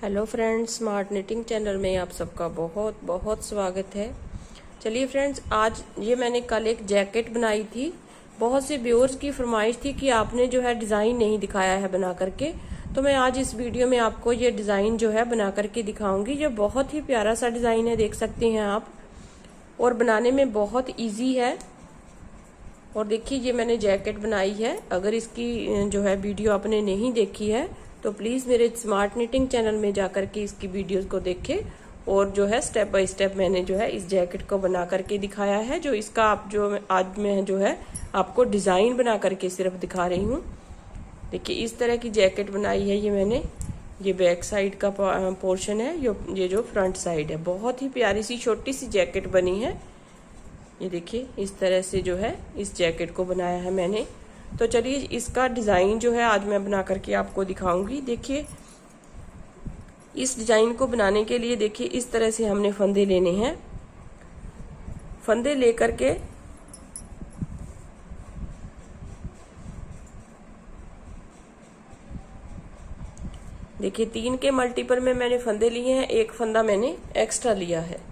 Hello friends, smart knitting channel में आप सबका बहुत बहुत स्वागत है। चलिए फ्रेंड्स, आज ये मैंने कल एक जैकेट बनाई थी। बहुत से व्यूअर्स की फरमाइश थी कि आपने जो है डिज़ाइन नहीं दिखाया है बना करके, तो मैं आज इस वीडियो में आपको ये डिज़ाइन जो है बना करके दिखाऊंगी। ये बहुत ही प्यारा सा डिज़ाइन है, देख सकते हैं आप, और बनाने में बहुत ईजी है। और देखिए, ये मैंने जैकेट बनाई है। अगर इसकी जो है वीडियो आपने नहीं देखी है तो प्लीज़ मेरे स्मार्ट निटिंग चैनल में जाकर के इसकी वीडियोस को देखें। और जो है स्टेप बाय स्टेप मैंने जो है इस जैकेट को बना करके दिखाया है। जो इसका आप जो आज मैं जो है आपको डिज़ाइन बना करके सिर्फ दिखा रही हूँ। देखिए, इस तरह की जैकेट बनाई है ये मैंने। ये बैक साइड का पोर्शन है, ये जो फ्रंट साइड है। बहुत ही प्यारी सी छोटी सी जैकेट बनी है। ये देखिए, इस तरह से जो है इस जैकेट को बनाया है मैंने। तो चलिए, इसका डिज़ाइन जो है आज मैं बना करके आपको दिखाऊंगी। देखिए, इस डिज़ाइन को बनाने के लिए देखिए इस तरह से हमने फंदे लेने हैं। फंदे लेकर के देखिए 3 के मल्टीपल में मैंने फंदे लिए हैं, एक फंदा मैंने एक्स्ट्रा लिया है।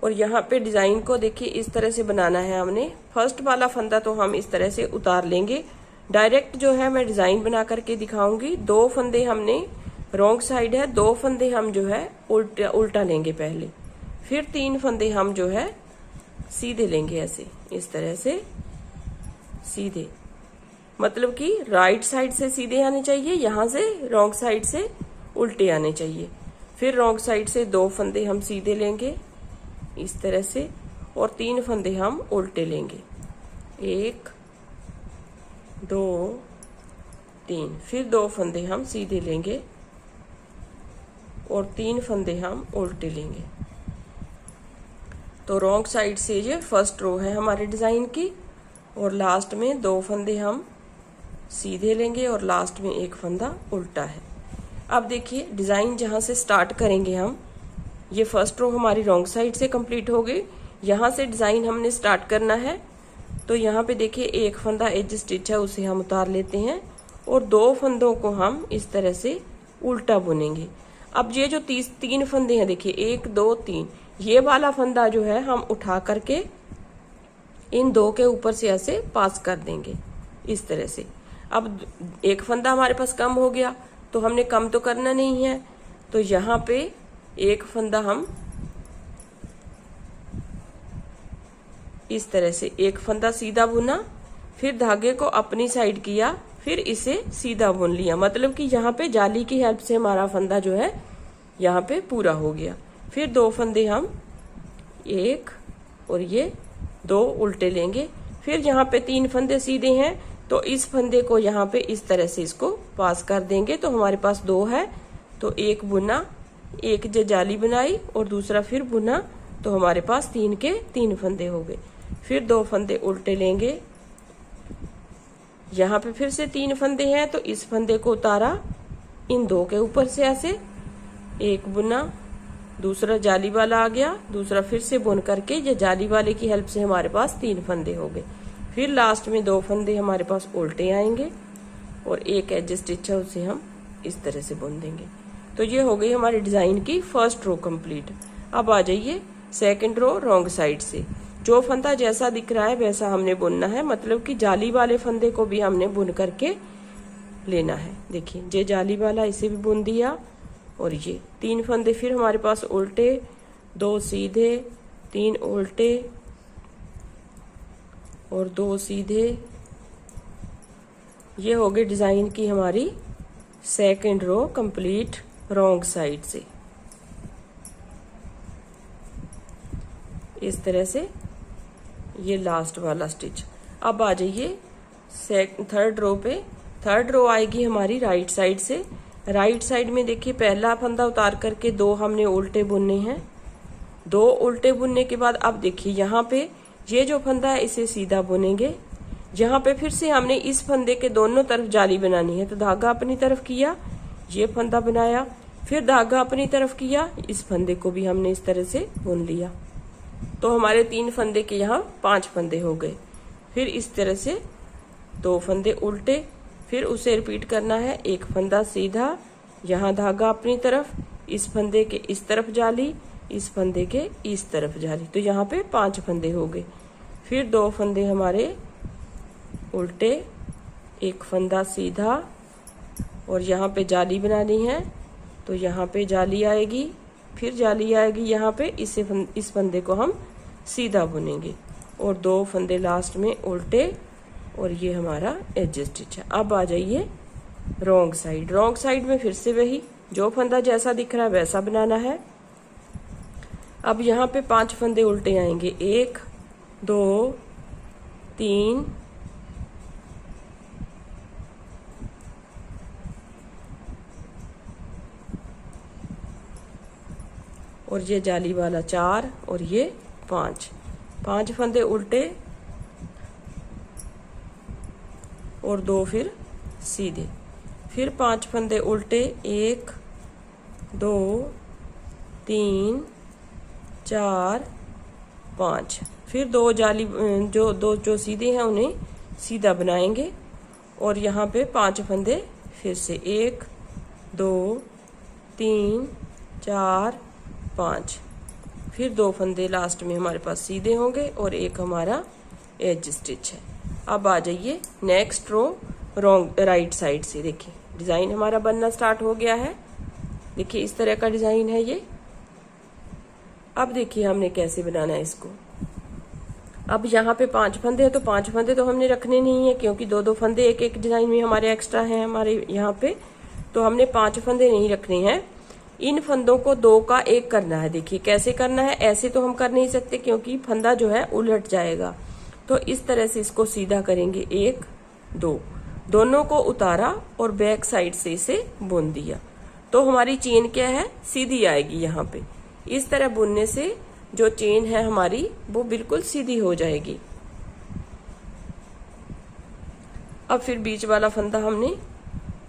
और यहाँ पे डिज़ाइन को देखिए इस तरह से बनाना है हमने। फर्स्ट वाला फंदा तो हम इस तरह से उतार लेंगे। डायरेक्ट जो है मैं डिज़ाइन बना करके दिखाऊंगी। 2 फंदे हमने रॉन्ग साइड है, 2 फंदे हम जो है उल्टा लेंगे पहले, फिर 3 फंदे हम जो है सीधे लेंगे, ऐसे इस तरह से सीधे। मतलब कि राइट साइड से सीधे आने चाहिए, यहाँ से रॉन्ग साइड से उल्टे आने चाहिए। फिर रॉन्ग साइड से 2 फंदे हम सीधे लेंगे इस तरह से, और 3 फंदे हम उल्टे लेंगे, 1 2 3। फिर 2 फंदे हम सीधे लेंगे और 3 फंदे हम उल्टे लेंगे। तो रॉन्ग साइड से ये फर्स्ट रो है हमारे डिज़ाइन की। और लास्ट में 2 फंदे हम सीधे लेंगे और लास्ट में 1 फंदा उल्टा है। अब देखिए, डिज़ाइन जहाँ से स्टार्ट करेंगे हम, ये फर्स्ट रो हमारी रॉन्ग साइड से कंप्लीट हो गई। यहाँ से डिज़ाइन हमने स्टार्ट करना है। तो यहाँ पे देखिए 1 फंदा एज स्टिच है, उसे हम उतार लेते हैं और 2 फंदों को हम इस तरह से उल्टा बुनेंगे। अब ये जो 3 फंदे हैं, देखिए 1 2 3, ये वाला फंदा जो है हम उठा करके इन 2 के ऊपर से ऐसे पास कर देंगे इस तरह से। अब 1 फंदा हमारे पास कम हो गया, तो हमने कम तो करना नहीं है। तो यहाँ पे 1 फंदा हम इस तरह से 1 फंदा सीधा बुना, फिर धागे को अपनी साइड किया, फिर इसे सीधा बुन लिया। मतलब कि यहाँ पे जाली की हेल्प से हमारा फंदा जो है यहाँ पे पूरा हो गया। फिर 2 फंदे हम 1 और ये 2 उल्टे लेंगे। फिर यहाँ पे 3 फंदे सीधे हैं, तो इस फंदे को यहाँ पे इस तरह से इसको पास कर देंगे। तो हमारे पास 2 है, तो 1 बुना, 1 जो जाली बनाई और दूसरा फिर बुना, तो हमारे पास 3 के 3 फंदे हो गए। फिर 2 फंदे उल्टे लेंगे। यहाँ पे फिर से 3 फंदे हैं, तो इस फंदे को उतारा इन 2 के ऊपर से ऐसे, 1 बुना, दूसरा जाली वाला आ गया, दूसरा फिर से बुन करके ये जाली वाले की हेल्प से हमारे पास 3 फंदे हो गए। फिर लास्ट में 2 फंदे हमारे पास उल्टे आएंगे और 1 एज स्टिच है, उसे हम इस तरह से बुन देंगे। तो ये हो गई हमारी डिज़ाइन की फर्स्ट रो कंप्लीट। अब आ जाइए सेकंड रो रॉन्ग साइड से। जो फंदा जैसा दिख रहा है वैसा हमने बुनना है। मतलब कि जाली वाले फंदे को भी हमने बुन करके लेना है। देखिए, ये जाली वाला, इसे भी बुन दिया, और ये 3 फंदे फिर हमारे पास उल्टे, 2 सीधे, 3 उल्टे और 2 सीधे। ये हो गई डिज़ाइन की हमारी second row complete wrong side से। इस तरह से ये लास्ट वाला स्टिच। अब आ जाइए थर्ड रो पे। थर्ड रो आएगी हमारी राइट साइड से। राइट साइड में देखिए, पहला फंदा उतार करके 2 हमने उल्टे बुनने हैं। 2 उल्टे बुनने के बाद अब देखिए यहाँ पे ये जो फंदा है इसे सीधा बुनेंगे। यहाँ पे फिर से हमने इस फंदे के दोनों तरफ जाली बनानी है। तो धागा अपनी तरफ किया, ये फंदा बनाया, फिर धागा अपनी तरफ किया, इस फंदे को भी हमने इस तरह से बुन लिया। तो हमारे 3 फंदे के यहाँ 5 फंदे हो गए। फिर इस तरह से 2 फंदे उल्टे, फिर उसे रिपीट करना है। 1 फंदा सीधा, यहाँ धागा अपनी तरफ, इस फंदे के इस तरफ जाली, इस फंदे के इस तरफ जाली, तो यहाँ पे 5 फंदे हो गए। फिर 2 फंदे हमारे उल्टे, एक फंदा सीधा, और यहाँ पे जाली बनानी है तो यहाँ पे जाली आएगी, फिर जाली आएगी यहाँ पे, इस फंदे को हम सीधा बुनेंगे, और 2 फंदे लास्ट में उल्टे, और ये हमारा एज स्टिच है। अब आ जाइए रॉन्ग साइड। रॉन्ग साइड में फिर से वही, जो फंदा जैसा दिख रहा है वैसा बनाना है। अब यहाँ पे 5 फंदे उल्टे आएंगे, 1 2 3 और ये जाली वाला 4 और ये 5 फंदे उल्टे और 2 फिर सीधे, फिर 5 फंदे उल्टे, 1 2 3 4 5, फिर 2 जाली जो सीधे हैं उन्हें सीधा बनाएंगे, और यहाँ पे 5 फंदे फिर से, 1 2 3 4 5, फिर 2 फंदे लास्ट में हमारे पास सीधे होंगे, और एक हमारा एज स्टिच है। अब आ जाइए नेक्स्ट रो राइट साइड से। देखिए डिजाइन हमारा बनना स्टार्ट हो गया है। देखिए इस तरह का डिजाइन है ये। अब देखिए हमने कैसे बनाना है इसको। अब यहाँ पे 5 फंदे हैं, तो 5 फंदे तो हमने रखने नहीं है, क्योंकि 2 फंदे एक डिजाइन में हमारे एक्स्ट्रा हैं हमारे यहाँ पे, तो हमने 5 फंदे नहीं रखने हैं। इन फंदों को 2 का 1 करना है। देखिए कैसे करना है, ऐसे तो हम कर नहीं सकते क्योंकि फंदा जो है उलट जाएगा, तो इस तरह से इसको सीधा करेंगे, 1 2, दोनों को उतारा और बैक साइड से इसे बुन दिया, तो हमारी चेन क्या है, सीधी आएगी। यहाँ पे इस तरह बुनने से जो चेन है हमारी वो बिल्कुल सीधी हो जाएगी। अब फिर बीच वाला फंदा हमने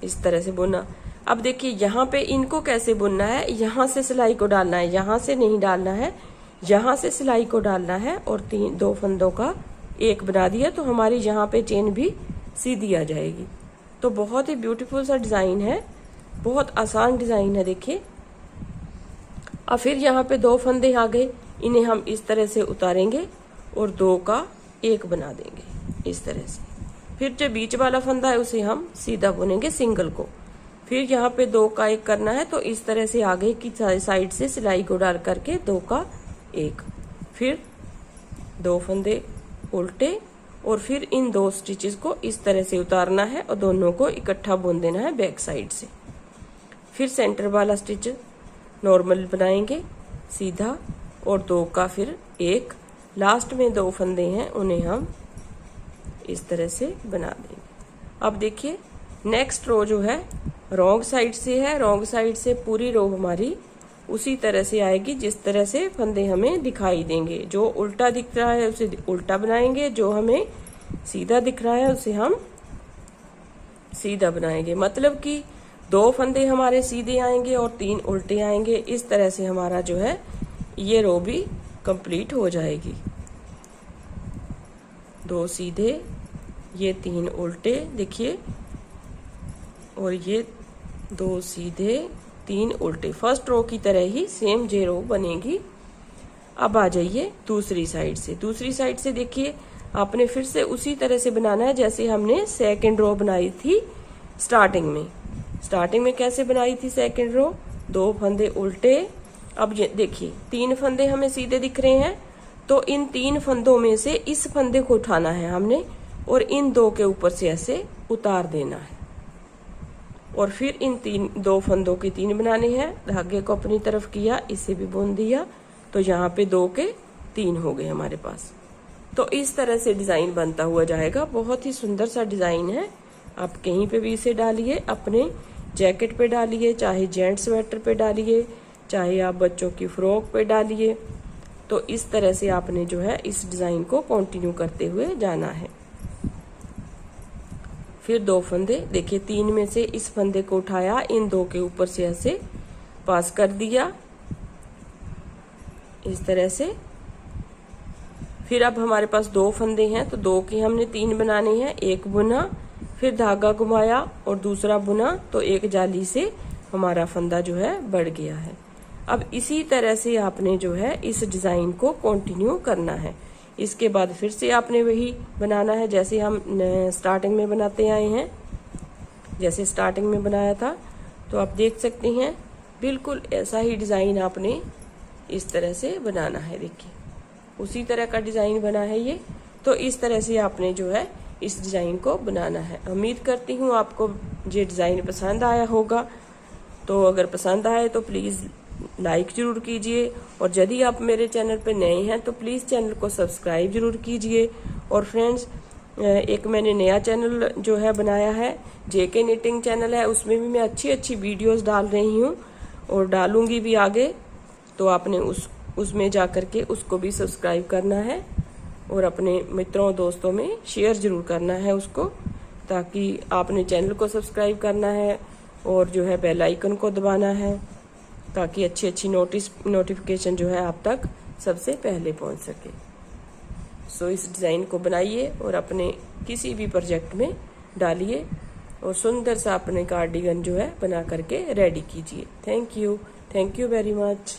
इस तरह से बुना। अब देखिए यहाँ पे इनको कैसे बुनना है, यहाँ से सिलाई को डालना है, यहाँ से नहीं डालना है, यहाँ से सिलाई को डालना है, और 2 फंदों का 1 बना दिया, तो हमारी यहाँ पे चेन भी सीधी आ जाएगी। तो बहुत ही ब्यूटीफुल सा डिजाइन है, बहुत आसान डिजाइन है। देखिए अब फिर यहाँ पे 2 फंदे आ गए, इन्हें हम इस तरह से उतारेंगे और 2 का 1 बना देंगे इस तरह से। फिर जो बीच वाला फंदा है उसे हम सीधा बुनेंगे सिंगल को, फिर यहाँ पे 2 का 1 करना है, तो इस तरह से आगे की साइड से सिलाई को डाल करके 2 का 1, फिर 2 फंदे उल्टे, और फिर इन 2 स्टिचेस को इस तरह से उतारना है और दोनों को इकट्ठा बुन देना है बैक साइड से। फिर सेंटर वाला स्टिच नॉर्मल बनाएंगे सीधा, और 2 का फिर 1, लास्ट में 2 फंदे हैं उन्हें हम इस तरह से बना देंगे। अब देखिए नेक्स्ट रो जो है रॉन्ग साइड से है, रॉन्ग साइड से पूरी रो हमारी उसी तरह से आएगी जिस तरह से फंदे हमें दिखाई देंगे। जो उल्टा दिख रहा है उसे उल्टा बनाएंगे, जो हमें सीधा दिख रहा है उसे हम सीधा बनाएंगे। मतलब कि 2 फंदे हमारे सीधे आएंगे और 3 उल्टे आएंगे। इस तरह से हमारा जो है ये रो भी कंप्लीट हो जाएगी। 2 सीधे, ये 3 उल्टे, देखिए, और ये 2 सीधे 3 उल्टे, फर्स्ट रो की तरह ही सेम जे रो बनेगी। अब आ जाइए दूसरी साइड से। दूसरी साइड से देखिए आपने फिर से उसी तरह से बनाना है जैसे हमने सेकंड रो बनाई थी स्टार्टिंग में। स्टार्टिंग में कैसे बनाई थी सेकंड रो, 2 फंदे उल्टे। अब ये देखिए 3 फंदे हमें सीधे दिख रहे हैं, तो इन 3 फंदों में से इस फंदे को उठाना है हमने और इन 2 के ऊपर से ऐसे उतार देना है, और फिर इन 2 फंदों के 3 बनाने हैं। धागे को अपनी तरफ किया, इसे भी बुन दिया, तो यहाँ पे 2 के 3 हो गए हमारे पास। तो इस तरह से डिजाइन बनता हुआ जाएगा। बहुत ही सुंदर सा डिजाइन है। आप कहीं पे भी इसे डालिए, अपने जैकेट पे डालिए, चाहे जेंट स्वेटर पे डालिए, चाहे आप बच्चों की फ्रॉक पे डालिए। तो इस तरह से आपने जो है इस डिजाइन को कंटिन्यू करते हुए जाना है। फिर 2 फंदे, देखिए 3 में से इस फंदे को उठाया, इन 2 के ऊपर से ऐसे पास कर दिया इस तरह से। फिर अब हमारे पास 2 फंदे हैं, तो 2 के हमने 3 बनाने हैं। 1 बुना, फिर धागा घुमाया और दूसरा बुना, तो एक जाली से हमारा फंदा जो है बढ़ गया है। अब इसी तरह से आपने जो है इस डिजाइन को कंटिन्यू करना है। इसके बाद फिर से आपने वही बनाना है जैसे हम स्टार्टिंग में बनाते आए हैं, जैसे स्टार्टिंग में बनाया था। तो आप देख सकते हैं बिल्कुल ऐसा ही डिजाइन आपने इस तरह से बनाना है। देखिए उसी तरह का डिजाइन बना है ये। तो इस तरह से आपने जो है इस डिजाइन को बनाना है। उम्मीद करती हूँ आपको ये डिजाइन पसंद आया होगा। तो अगर पसंद आए तो प्लीज लाइक जरूर कीजिए, और यदि आप मेरे चैनल पर नए हैं तो प्लीज चैनल को सब्सक्राइब जरूर कीजिए। और फ्रेंड्स एक मैंने नया चैनल जो है बनाया है, जेके निटिंग चैनल है, उसमें भी मैं अच्छी अच्छी वीडियोस डाल रही हूँ और डालूंगी भी आगे। तो आपने उसमें जा करके उसको भी सब्सक्राइब करना है और अपने मित्रों दोस्तों में शेयर जरूर करना है उसको, ताकि आपने चैनल को सब्सक्राइब करना है और जो है बेल आइकन को दबाना है, ताकि अच्छी अच्छी नोटिफिकेशन जो है आप तक सबसे पहले पहुंच सके। सो इस डिज़ाइन को बनाइए और अपने किसी भी प्रोजेक्ट में डालिए और सुंदर सा अपने कार्डिगन जो है बना करके रेडी कीजिए। Thank you very much.